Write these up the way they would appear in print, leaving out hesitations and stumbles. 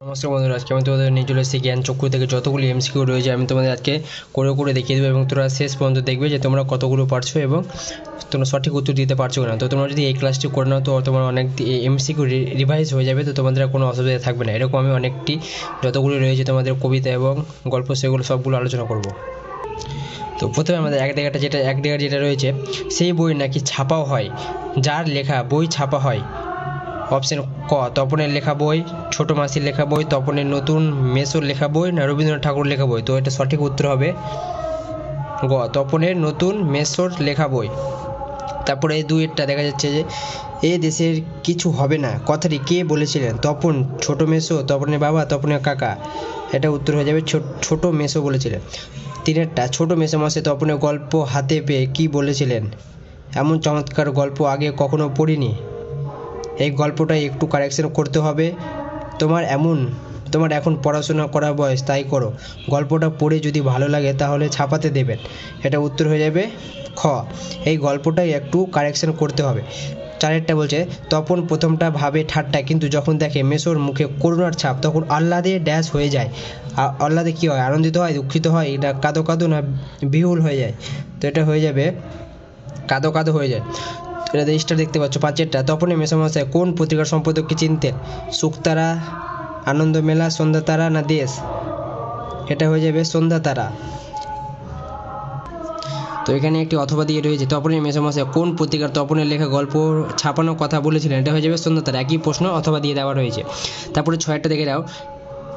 নমস্কার বন্ধুরা, আজকে আমি তোমাদের নিয়ে চলে এসেছি জ্ঞান চক্ষু থেকে যতগুলি এমসিকিউ রয়েছে আমি তোমাদের আজকে করে দেখিয়ে দেবো এবং তোমরা শেষ পর্যন্ত দেখবে যে তোমরা কতগুলো পারছো এবং তোমরা সঠিক উত্তর দিতে পারছো না। তো তোমরা যদি এই ক্লাসটি করে নাও তো তোমার অনেক এমসিকিউ রিভাইজ হয়ে যাবে, তো তোমাদের কোনো অসুবিধা থাকবে না। এরকম আমি অনেকটি যতগুলি রয়েছে তোমাদের কবিতা এবং গল্প সেগুলো সবগুলো আলোচনা করব। তো প্রথমে আমাদের এক জায়গায় যেটা রয়েছে, সেই বই নাকি ছাপাও হয়, যার লেখা বই ছাপা হয়। অপশন ক তপনের লেখা বই, ছোট মাসির লেখা বই, তপনের নতুন মেসোর লেখা বই, না রবীন্দ্রনাথ ঠাকুর লেখা বই। তো এটা সঠিক উত্তর হবে গ তপনের নতুন মেসোর লেখা বই। তারপরে এই দুইটা দেখা যাচ্ছে যে এ দেশের কিছু হবে না কথাটি কে বলেছিলেন? তপন, ছোট মেসো, তপনের বাবা, তপনের কাকা। এটা উত্তর হয়ে যাবে ছোট মেসো বলেছিলেন। তিনেরটা ছোট মেসোমশাই তপনের গল্প হাতে পেয়ে কি বলেছিলেন? এমন চমৎকার গল্প আগে কখনো পড়িনি। এই গল্পটাই একটু কারেকশন করতে হবে। তোমার এখন পড়াশোনা করার বয়স, তাই করো। গল্পটা পড়ে যদি ভালো লাগে তাহলে ছাপাতে দেবেন। এটা উত্তর হয়ে যাবে খ এই গল্পটাই একটু কারেকশন করতে হবে। চারেরটা বলছে তপন প্রথমটা ভাবে ঠাট্টা, কিন্তু যখন দেখে মেসোর মুখে করুণার ছাপ তখন আহ্লাদে ড্যাশ হয়ে যায়। আহ্লাদে কী হয়? আনন্দিত হয়, দুঃখিত হয়, এটা কাঁদো কাঁদো না বিহুল হয়ে যায়? তো এটা হয়ে যাবে কাঁদো কাঁদো হয়ে যায়। এটা স্টার দেখতে পাচ্ছ। পাঁচেরটা তপনের মেসোমশাই কোন পত্রিকার সম্পাদককে চিনতেন? শুকতারা, আনন্দ মেলা, সন্ধ্যা তারা, না দেশ? এটা হয়ে যাবে সন্ধ্যা তারা। তো এখানে একটি অথবা দিয়ে রয়েছে, তপনের মেসোমশাই কোন পত্রিকার তপনের লেখা গল্প ছাপানোর কথা বলেছিলেন? এটা হয়ে যাবে সন্ধ্যা তারা। একই প্রশ্ন অথবা দিয়ে দেওয়া রয়েছে। তারপরে ছয়টা দেখে নাও,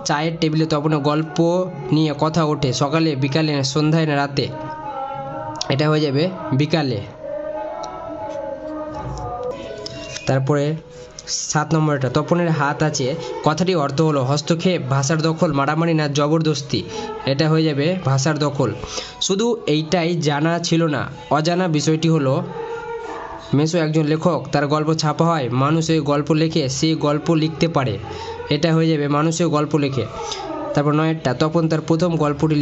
চায়ের টেবিলে তপনের গল্প নিয়ে কথা ওঠে সকালে, বিকালে, সন্ধ্যায়, না রাতে? এটা হয়ে যাবে বিকালে। তারপরে 7 নম্বরটা তপনের হাত আছে কথাটি অর্থ হলো হস্তক্ষেপ, ভাষার দখল, মারামারি, না জবরদস্তি? এটা হয়ে যাবে ভাষার দখল। শুধু এইটাই জানা ছিল না, অজানা বিষয়টি হলো মেসো একজন লেখক, তার গল্প ছাপা হয়, মানুষ এই গল্প লেখে, সে গল্প লিখতে পারে। এটা হয়ে যাবে মানুষের গল্প লেখে। তারপর 9টা তপন তার প্রথম গল্পটি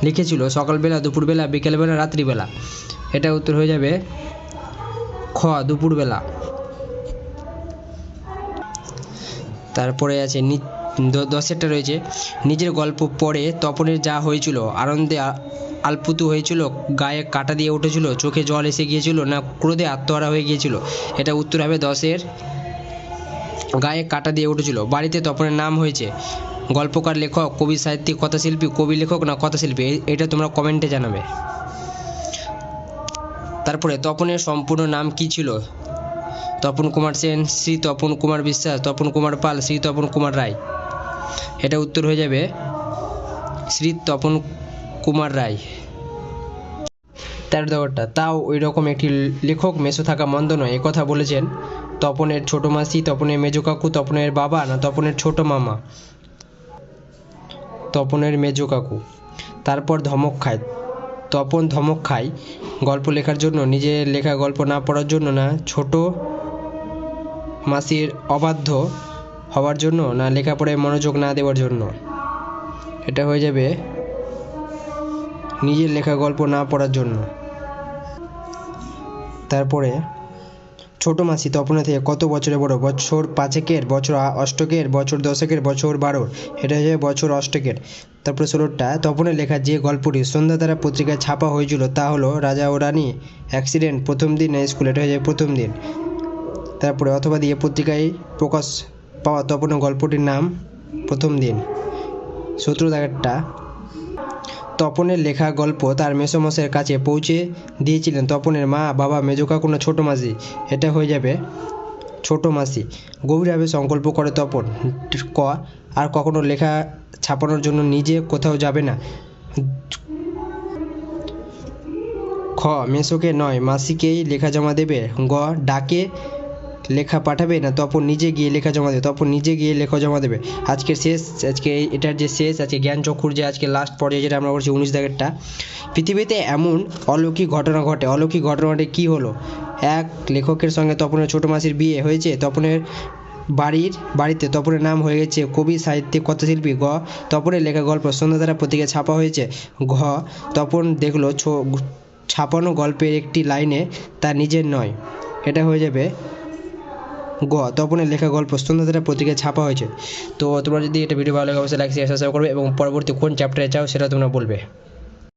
লিখেছিল সকালবেলা, দুপুরবেলা, বিকেলবেলা, রাত্রিবেলা? এটা উত্তর হয়ে যাবে খ দুপুরবেলা। তারপরে আছে 10টা রয়েছে, নিজের গল্প পড়ে তপনের যা হয়েছিল, আনন্দে আলপুতু হয়েছিল, গায়ে কাঁটা দিয়ে উঠেছিল, চোখে জল এসে গিয়েছিল, না ক্রোধে আত্মহারা হয়ে গিয়েছিল? এটা উত্তর হবে 10-এর গায়ে কাঁটা দিয়ে উঠেছিল। বাড়িতে তপনের নাম হয়েছে গল্পকার, লেখক, কবি, সাহিত্যিক, কথাশিল্পী? কবি লেখক না কথাশিল্পী? এটা তোমরা কমেন্টে জানাবে। তারপরে তপনের সম্পূর্ণ নাম কি ছিল? তপন কুমার সেন, শ্রী তপন কুমার বিশ্বাস, তপন কুমার পাল, শ্রী তপন কুমার রায়? এটা উত্তর হয়ে যাবে শ্রী তপন কুমার রায়। 13 নম্বরটা তাও ওই রকম একটি লেখক মেসো থাকা মন্দ নয়, একথা বলেছেন তপনের ছোট মাসি, তপনের মেজো কাকু, তপনের বাবা, না তপনের ছোট মামা? তপনের মেজো কাকু। তারপর ধমক খায়, তপন ধমক খায় গল্প লেখার জন্য, নিজের লেখা গল্প না পড়ার জন্য, না ছোট মাসির অবাধ্য হওয়ার জন্য, না লেখাপড়ায় মনোযোগ না দেওয়ার জন্য? এটা হয়ে যাবে নিজের লেখা গল্প না পড়ার জন্য। তারপরে ছোট মাসি তপনের থেকে কত বছরে বড়? বছর 5-এর, বছর 8-এর, বছর 10-এর, বছর 12-র? এটা হয়ে যাবে বছর 8-এর। তারপরে 16টা তপনের লেখা যে গল্পটি সন্ধ্যা তারা পত্রিকায় ছাপা হয়েছিল তা হলো রাজা ও রানী, অ্যাক্সিডেন্ট, প্রথম দিন, না স্কুল? এটা হয়ে যাবে প্রথম দিন। তারপরে অথবা দিয়ে পত্রিকায় প্রকাশ পাওয়া তপনের গল্পটির নাম প্রথম দিন। 17টা তপনের লেখা গল্প তার মেসোমশাইয়ের কাছে পৌঁছে দিয়েছিলেন তপনের মা, বাবা, মেজো কাকু, না ছোট মাসি? এটা হয়ে যাবে ছোট মাসি। গভীরভাবে সংকল্প করে তপন ক আর কখনো লেখা ছাপানোর জন্য নিজে কোথাও যাবে না। খ মেসোকে নয় মাসিকেই লেখা জমা দেবে। গ ডাকে লেখা পাঠাবে, না তপন নিজে গিয়ে লেখা জমা দেবে? তপন নিজে গিয়ে লেখা জমা দেবে। আজকে এটার যে শেষ, আজকে জ্ঞান চক্ষুর যে আজকে লাস্ট পর্যায়ে যেটা আমরা করছি 19 দাগেরটা, পৃথিবীতে এমন অলৌকিক ঘটনা ঘটে, অলৌকিক ঘটনাটি কী হলো? এক লেখকের সঙ্গে তপনের ছোট মাসির বিয়ে হয়েছে, তপনের বাড়িতে তপনের নাম হয়ে গেছে কবি, সাহিত্যিক, কথাশিল্পী। গ তপনের লেখা গল্প সন্ধ্যা তারা পত্রিকায় ছাপা হয়েছে। ঘ তপন দেখলো ছাপানো গল্পের একটি লাইনে তার নিজের নয়। এটা হয়ে যাবে গ তপনের লেখা গল্প স্তন্যধারা পত্রিকায় ছাপা হয়েছে। তো তোমরা যদি এটা ভিডিও ভালো লাগে অবশ্যই লাইক শেয়ার সাবস্ক্রাইব করবে এবং পরবর্তী কোন চ্যাপ্টারে চাও সেটা তোমরা বলবে।